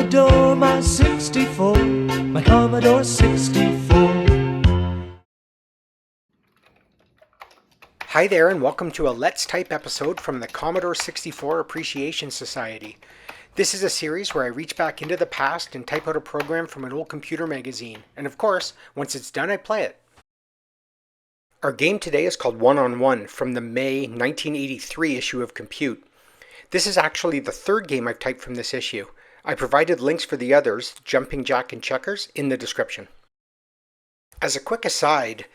Commodore, my 64, my Commodore 64. Hi there, and welcome to a Let's Type episode from the Commodore 64 Appreciation Society. This is a series where I reach back into the past and type out a program from an old computer magazine, and of course, once it's done, I play it. Our game today is called One on One from the May 1983 issue of Compute. This is actually the third game I've typed from this issue. I provided links for the others, Jumping Jack and Checkers, in the description. As a quick aside,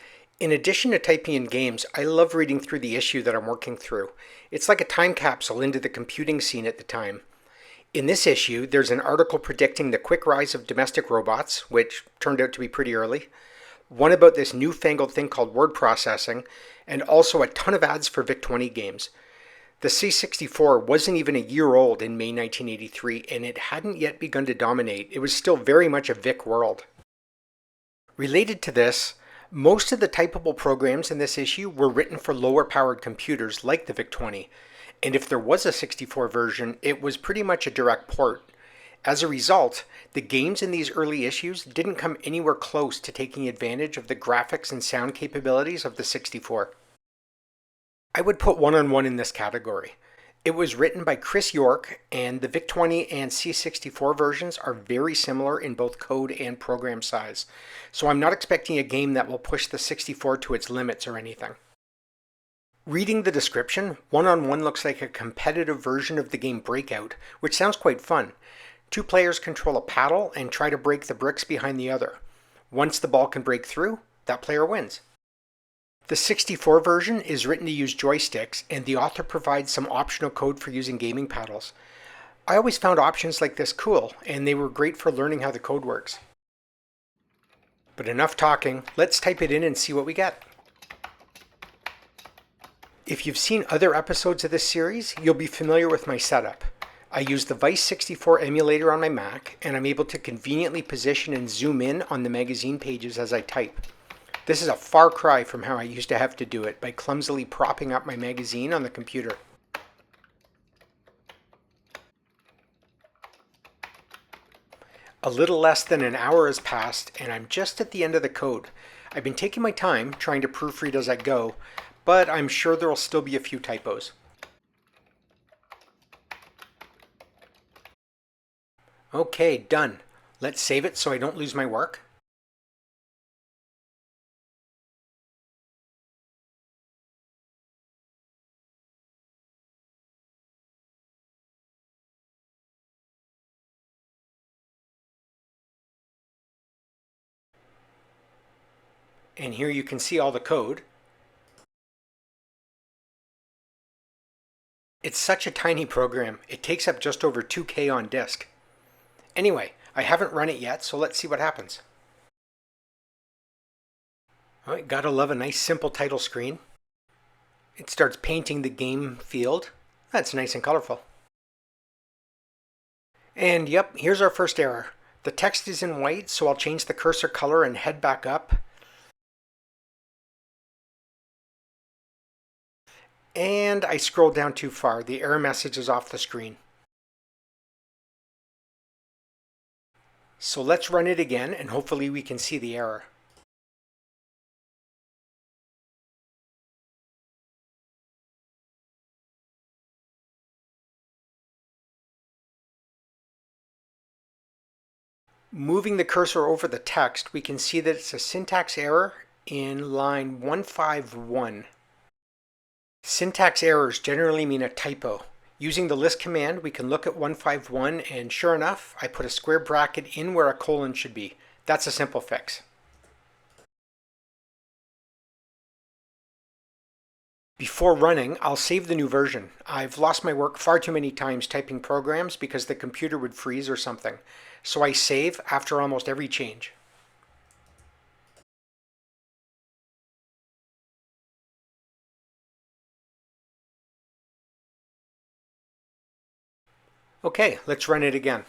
in addition to typing in games, I love reading through the issue that I'm working through. It's like a time capsule into the computing scene at the time. In this issue, there's an article predicting the quick rise of domestic robots, which turned out to be pretty early, one about this newfangled thing called word processing, and also a ton of ads for VIC-20 games. The C64 wasn't even a year old in May 1983, and it hadn't yet begun to dominate. It was still very much a VIC world. Related to this, most of the typable programs in this issue were written for lower powered computers like the VIC-20, and if there was a 64 version, it was pretty much a direct port. As a result, the games in these early issues didn't come anywhere close to taking advantage of the graphics and sound capabilities of the 64. I would put One on One in this category. It was written by Chris York, and the VIC-20 and C64 versions are very similar in both code and program size, so I'm not expecting a game that will push the 64 to its limits or anything. Reading the description, One on One looks like a competitive version of the game Breakout, which sounds quite fun. Two players control a paddle and try to break the bricks behind the other. Once the ball can break through, that player wins. The 64 version is written to use joysticks, and the author provides some optional code for using gaming paddles. I always found options like this cool, and they were great for learning how the code works. But enough talking, let's type it in and see what we get. If you've seen other episodes of this series, you'll be familiar with my setup. I use the Vice 64 emulator on my Mac, and I'm able to conveniently position and zoom in on the magazine pages as I type. This is a far cry from how I used to have to do it by clumsily propping up my magazine on the computer. A little less than an hour has passed, and I'm just at the end of the code. I've been taking my time trying to proofread as I go, but I'm sure there will still be a few typos. Okay, done. Let's save it so I don't lose my work. And here you can see all the code. It's such a tiny program, it takes up just over 2K on disk. Anyway, I haven't run it yet, so let's see what happens. Alright, gotta love a nice simple title screen. It starts painting the game field. That's nice and colorful. And yep, here's our first error. The text is in white, so I'll change the cursor color and head back up. And I scrolled down too far. The error message is off the screen. So let's run it again, and hopefully we can see the error. Moving the cursor over the text, we can see that it's a syntax error in line 151. Syntax errors generally mean a typo. Using the list command, we can look at 151, and sure enough, I put a square bracket in where a colon should be. That's a simple fix. Before running, I'll save the new version. I've lost my work far too many times typing programs because the computer would freeze or something. So I save after almost every change. Okay, let's run it again.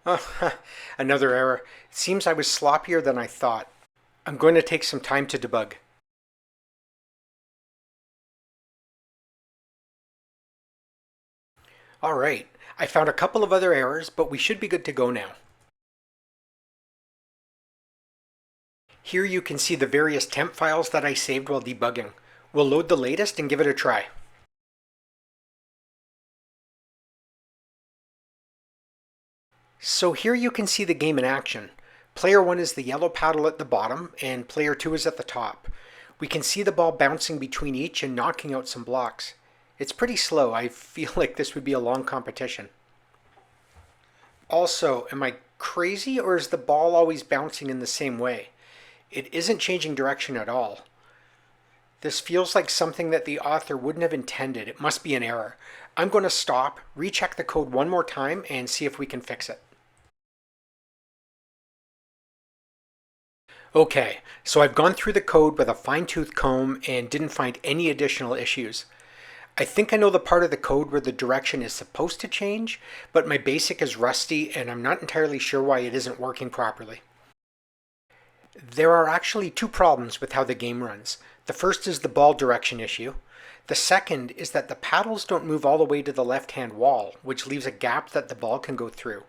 Oh, another error. It seems I was sloppier than I thought. I'm going to take some time to debug. Alright, I found a couple of other errors, but we should be good to go now. Here you can see the various temp files that I saved while debugging. We'll load the latest and give it a try. So here you can see the game in action. Player 1 is the yellow paddle at the bottom, and player 2 is at the top. We can see the ball bouncing between each and knocking out some blocks. It's pretty slow. I feel like this would be a long competition. Also, am I crazy, or is the ball always bouncing in the same way? It isn't changing direction at all. This feels like something that the author wouldn't have intended. It must be an error. I'm going to stop, recheck the code one more time, and see if we can fix it. Okay, so I've gone through the code with a fine-tooth comb and didn't find any additional issues. I think I know the part of the code where the direction is supposed to change, but my basic is rusty and I'm not entirely sure why it isn't working properly. There are actually two problems with how the game runs. The first is the ball direction issue. The second is that the paddles don't move all the way to the left-hand wall, which leaves a gap that the ball can go through.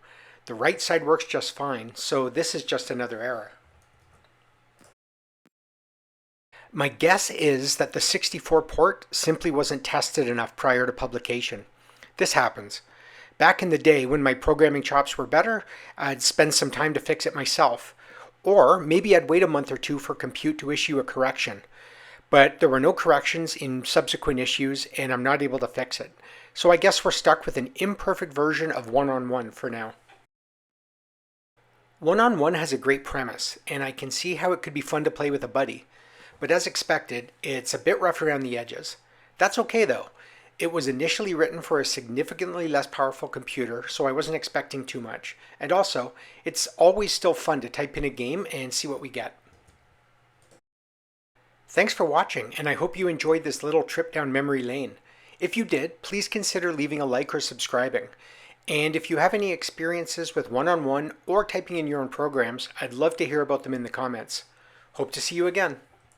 The right side works just fine, so this is just another error. My guess is that the 64 port simply wasn't tested enough prior to publication. This happens. Back in the day when my programming chops were better, I'd spend some time to fix it myself. Or maybe I'd wait a month or two for Compute to issue a correction. But there were no corrections in subsequent issues and I'm not able to fix it. So I guess we're stuck with an imperfect version of one-on-one for now. One-on-one has a great premise, and I can see how it could be fun to play with a buddy. But as expected, it's a bit rough around the edges. That's okay though. It was initially written for a significantly less powerful computer, so I wasn't expecting too much. And also, it's always still fun to type in a game and see what we get. Thanks for watching, and I hope you enjoyed this little trip down memory lane. If you did, please consider leaving a like or subscribing. And if you have any experiences with one-on-one or typing in your own programs, I'd love to hear about them in the comments. Hope to see you again.